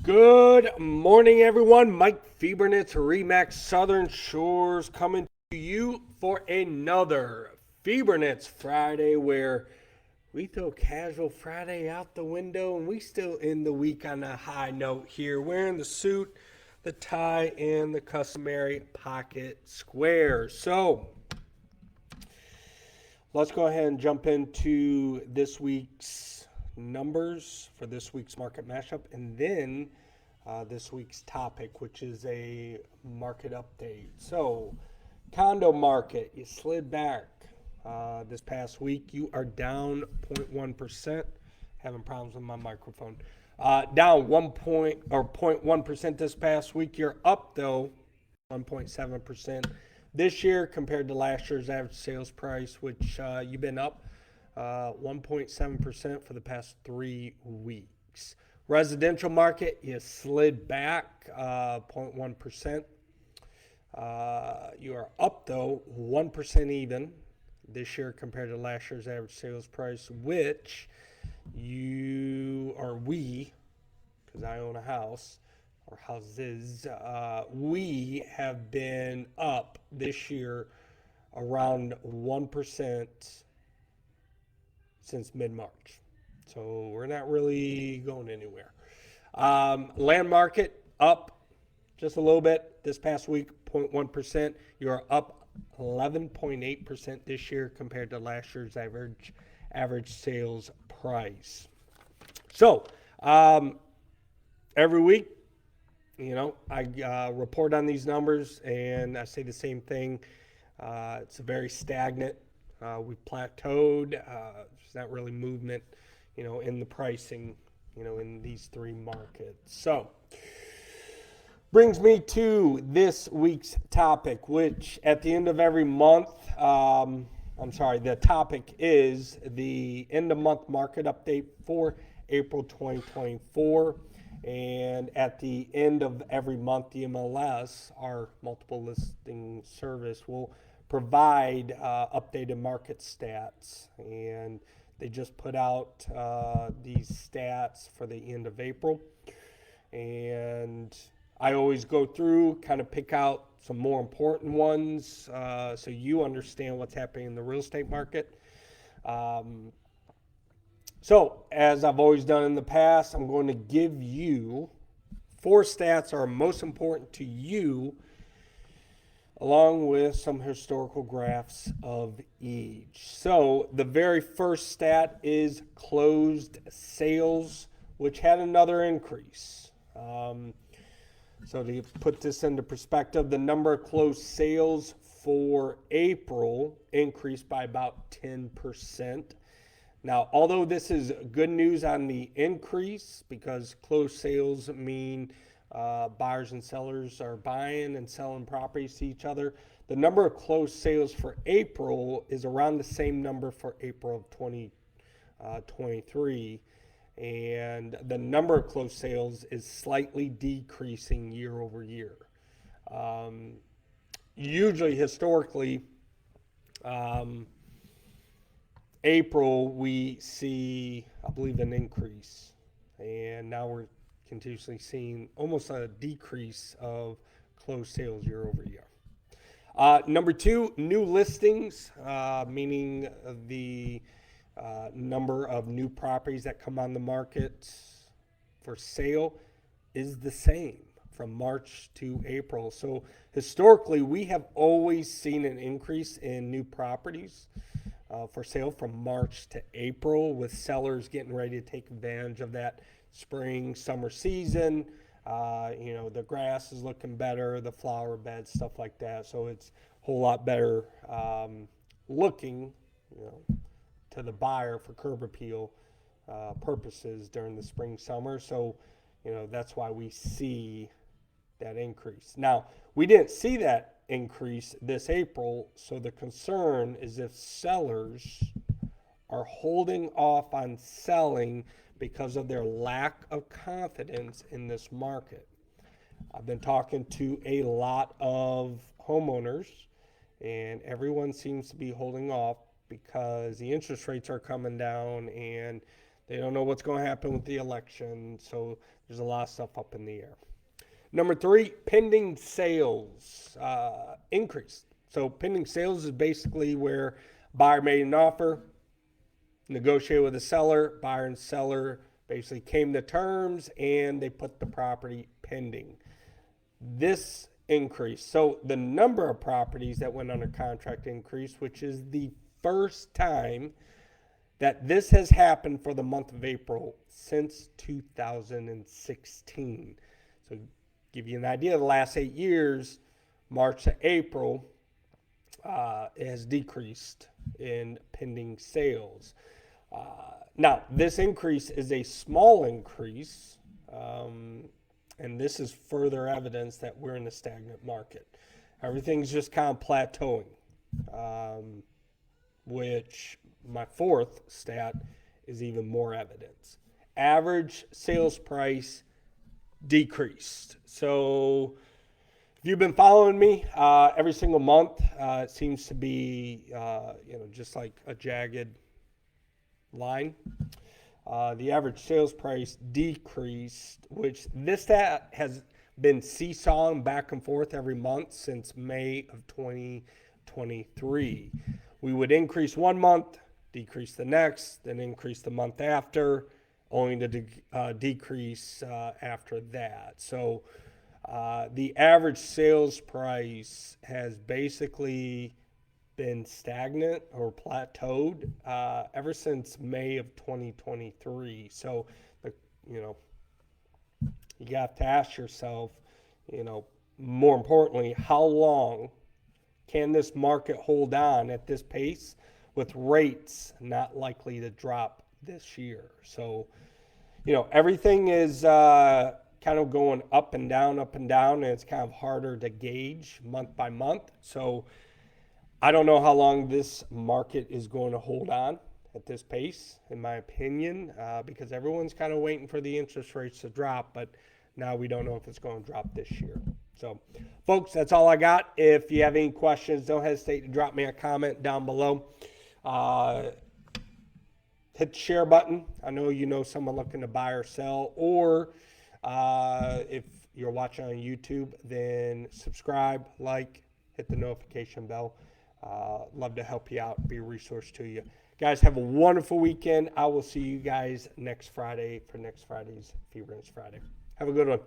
Good morning, everyone. Mike Fiebernitz, Remax Southern Shores, coming to you for another Fiebernitz Friday, where we throw casual Friday out the window and we still end the week on a high note here, wearing the suit, the tie, and the customary pocket square. So let's go ahead and jump into this week's numbers for this week's market mashup, and then this week's topic, which is a market update. So, condo market, you slid back this past week. You are down 0.1%. Having problems with my microphone. Down 0.1% this past week. You're up though 1.7% this year compared to last year's average sales price, which you've been up 1.7% for the past 3 weeks. Residential market, you slid back 0.1%. You are up though 1% even this year compared to last year's average sales price, which we, because I own a house or houses, we have been up this year around 1% since mid-March. So we're not really going anywhere. Land market up just a little bit this past week, 0.1%. You're up 11.8% this year compared to last year's average sales price. So every week, I report on these numbers and I say the same thing. It's very stagnant. We've plateaued. There's not really movement, in the pricing, in these three markets. So, brings me to this week's topic, which at the end of every month, the topic is the end of month market update for April 2024. And at the end of every month, the MLS, our multiple listing service, will provide updated market stats. And they just put out these stats for the end of April. And I always go through, kind of pick out some more important ones so you understand what's happening in the real estate market. So, as I've always done in the past, I'm going to give you 4 stats that are most important to you, along with some historical graphs of each. So, the very first stat is closed sales, which had another increase. So to put this into perspective, the number of closed sales for April increased by about 10%. Now, although this is good news on the increase, because closed sales mean buyers and sellers are buying and selling properties to each other, the number of closed sales for April is around the same number for April of 2023. And the number of closed sales is slightly decreasing year over year. Usually, historically, April we see, I believe, an increase, and now we're continuously seeing almost a decrease of closed sales year over year. Number 2, new listings, meaning the number of new properties that come on the market for sale is the same from March to April. So historically, we have always seen an increase in new properties for sale from March to April, with sellers getting ready to take advantage of that spring, summer season. The grass is looking better, the flower beds, stuff like that. So it's a whole lot better looking, to the buyer for curb appeal purposes during the spring, summer. So, that's why we see that increase. Now, we didn't see that increase this April, so the concern is if sellers are holding off on selling because of their lack of confidence in this market. I've been talking to a lot of homeowners, and everyone seems to be holding off because the interest rates are coming down and They don't know what's going to happen with the election. So there's a lot of stuff up in the air. Number 3, pending sales increased. So pending sales is basically where buyer made an offer, negotiated with the seller, buyer and seller basically came to terms, and they put the property pending. This increased. So the number of properties that went under contract increased, which is the first time that this has happened for the month of April since 2016. So give you an idea, the last 8 years, March to April, it has decreased in pending sales. Now, this increase is a small increase, and this is further evidence that we're in a stagnant market. Everything's just kind of plateauing, which my 4th stat is even more evidence. Average sales price decreased. So if you've been following me every single month, it seems to be just like a jagged line. The average sales price decreased, which this stat has been seesawing back and forth every month since May of 2023. We would increase one month, decrease the next, then increase the month after, only to decrease after that. So the average sales price has basically been stagnant or plateaued ever since May of 2023. So, you have to ask yourself, more importantly, how long can this market hold on at this pace with rates not likely to drop this year? So, everything is kind of going up and down, and it's kind of harder to gauge month by month. So I don't know how long this market is going to hold on at this pace, in my opinion, because everyone's kind of waiting for the interest rates to drop, but now we don't know if it's going to drop this year. So, folks, that's all I got. If you have any questions, don't hesitate to drop me a comment down below. Hit the share button. I know you know someone looking to buy or sell, or if you're watching on YouTube, then subscribe, like, hit the notification bell. Love to help you out, be a resource to you. Guys, have a wonderful weekend. I will see you guys next Friday for next Friday's Fiebernitz Friday. Have a good one.